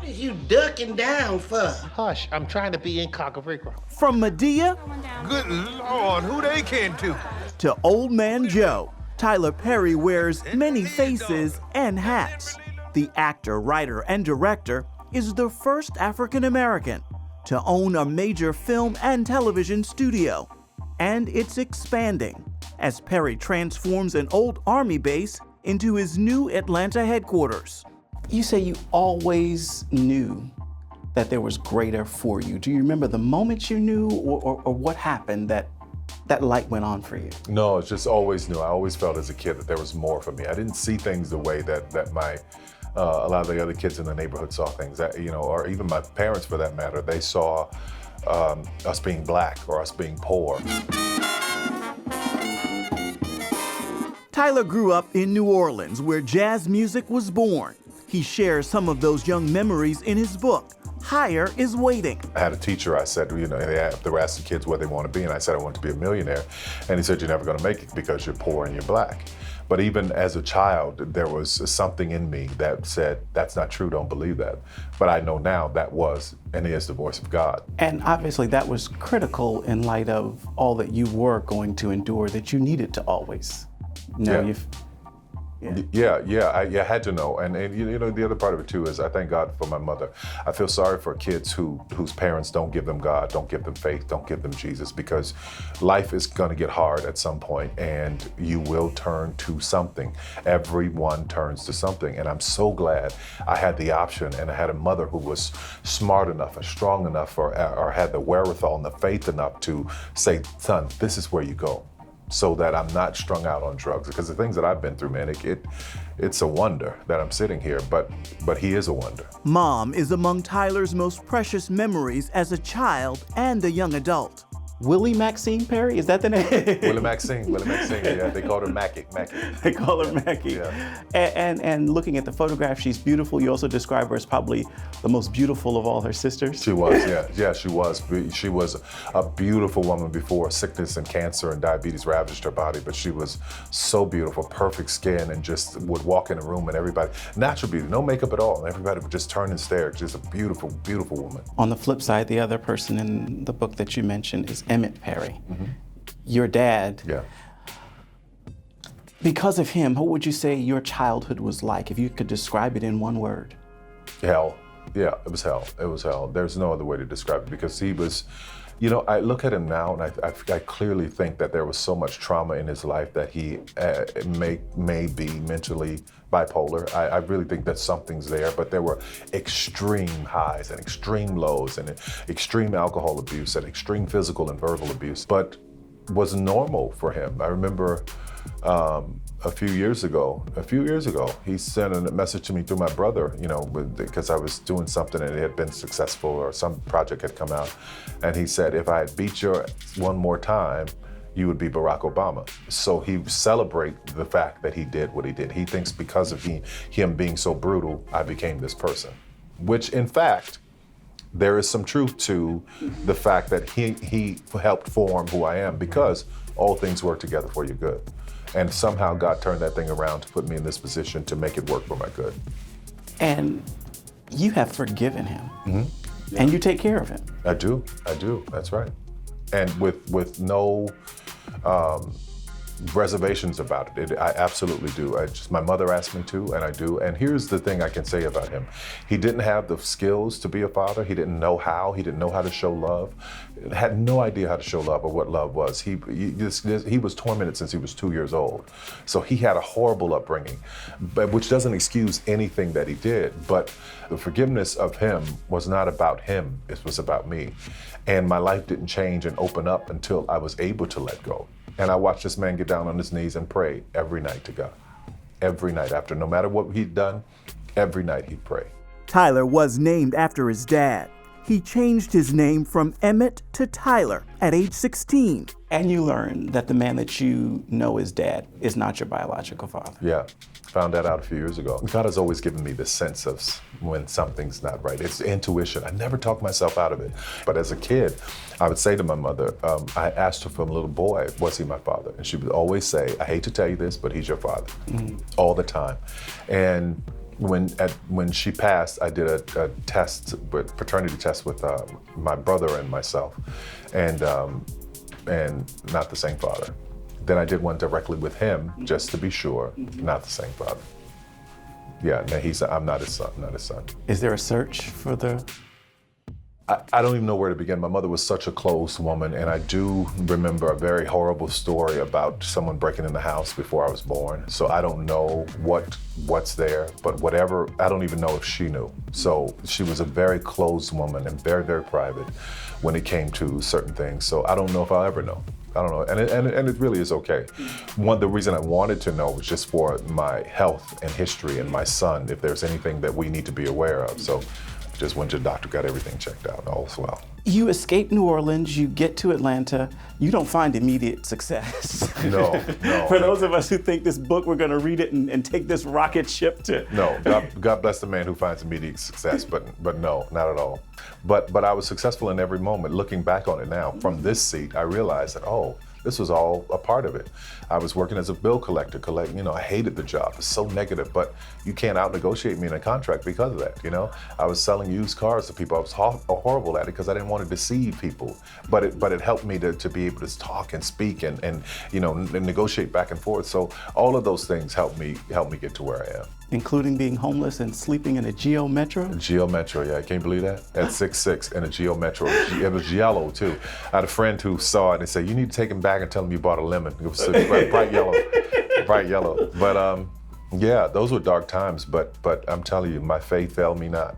What is you ducking down for? Hush, I'm trying to be incognito. From Medea Good Lord, who they kin to Old Man Joe, Tyler Perry wears many faces and hats. The actor, writer, and director is the first African American to own a major film and television studio. And it's expanding as Perry transforms an old Army base into his new Atlanta headquarters. You say you always knew that there was greater for you. Do you remember the moment you knew or what happened that light went on for you? No, it's just always knew. I always felt as a kid that there was more for me. I didn't see things the way that my a lot of the other kids in the neighborhood saw things, that, you know, or even my parents for that matter. They saw us being black or us being poor. Tyler grew up in New Orleans, where jazz music was born. He shares some of those young memories in his book, Higher is Waiting. I had a teacher, I said, you know, they were asking kids what they want to be, and I said, I want to be a millionaire. And he said, you're never going to make it because you're poor and you're black. But even as a child, there was something in me that said, that's not true, don't believe that. But I know now that was and is the voice of God. And obviously that was critical in light of all that you were going to endure, that you needed to always know. I had to know. And you know, the other part of it too is I thank God for my mother. I feel sorry for kids whose parents don't give them God, don't give them faith, don't give them Jesus, because life is gonna get hard at some point and you will turn to something. Everyone turns to something. And I'm so glad I had the option and I had a mother who was smart enough and strong enough or had the wherewithal and the faith enough to say, son, this is where you go, so that I'm not strung out on drugs. Because the things that I've been through, man, it's a wonder that I'm sitting here, but he is a wonder. Mom is among Tyler's most precious memories as a child and a young adult. Willie Maxine Perry, is that the name? Willie Maxine, yeah, they called her Mackie. They call her Mackie. Yeah. And looking at the photograph, she's beautiful. You also describe her as probably the most beautiful of all her sisters. She was, yeah, she was. She was a beautiful woman before sickness and cancer and diabetes ravaged her body, but she was so beautiful, perfect skin, and just would walk in a room and everybody, natural beauty, no makeup at all, and everybody would just turn and stare. Just a beautiful, beautiful woman. On the flip side, the other person in the book that you mentioned is Emmett Perry, your dad. Yeah. Because of him, what would you say your childhood was like, if you could describe it in one word? Hell. Yeah, it was hell. It was hell. There's no other way to describe it, because he was, you know, I look at him now and I clearly think that there was so much trauma in his life that he may be mentally bipolar. I really think that something's there, but there were extreme highs and extreme lows and extreme alcohol abuse and extreme physical and verbal abuse, but was normal for him. I remember a few years ago, he sent a message to me through my brother, you know, because I was doing something and it had been successful or some project had come out. And he said, if I had beat you one more time, you would be Barack Obama. So he celebrates the fact that he did what he did. He thinks because of him being so brutal, I became this person, which in fact, there is some truth to the fact that he helped form who I am, because all things work together for your good. And somehow God turned that thing around to put me in this position to make it work for my good. And you have forgiven him, Mm-hmm. and you take care of him. I do, that's right. And with no reservations about it. I absolutely do. My mother asked me to, and I do. And here's the thing I can say about him. He didn't have the skills to be a father. He didn't know how. He didn't know how to show love. Had no idea how to show love or what love was. He was tormented since he was 2 years old. So he had a horrible upbringing, but which doesn't excuse anything that he did. But the forgiveness of him was not about him. It was about me. And my life didn't change and open up until I was able to let go. And I watched this man get down on his knees and pray every night to God. Every night, after no matter what he'd done, every night he'd pray. Tyler was named after his dad. He changed his name from Emmett to Tyler at age 16. And you learned that the man that you know as dad is not your biological father. Yeah, found that out a few years ago. God has always given me this sense of when something's not right. It's intuition. I never talked myself out of it. But as a kid, I would say to my mother, I asked her from a little boy, was he my father? And she would always say, I hate to tell you this, but he's your father, all the time. And when she passed, I did a paternity test with my brother and myself, and not the same father. Then I did one directly with him, just to be sure, not the same father. Yeah, no, I'm not his son. Not his son. Is there a search for the? I don't even know where to begin. My mother was such a closed woman, and I do remember a very horrible story about someone breaking in the house before I was born. So I don't know what's there, but whatever, I don't even know if she knew. So she was a very closed woman and very, very private when it came to certain things. So I don't know if I'll ever know. I don't know, and it really is okay. The reason I wanted to know was just for my health and history and my son, if there's anything that we need to be aware of. So just went to the doctor, got everything checked out, all's well. You escape New Orleans, you get to Atlanta, you don't find immediate success. No. For those of us who think this book, we're gonna read it and take this rocket ship to. No, God bless the man who finds immediate success, but no, not at all. But I was successful in every moment. Looking back on it now, from this seat, I realized that, this was all a part of it. I was working as a bill collector, I hated the job. It's so negative, but you can't out-negotiate me in a contract because of that, I was selling used cars to people. I was horrible at it because I didn't want to deceive people. But it helped me to be able to talk and speak and negotiate back and forth. So all of those things helped me get to where I am. Including being homeless and sleeping in a Geo Metro? Geo Metro, yeah, can you believe that? At 6'6" in a Geo Metro. It was yellow too. I had a friend who saw it and said, you need to take him back and tell him you bought a lemon. It was bright yellow. But yeah, those were dark times, but I'm telling you, my faith failed me not.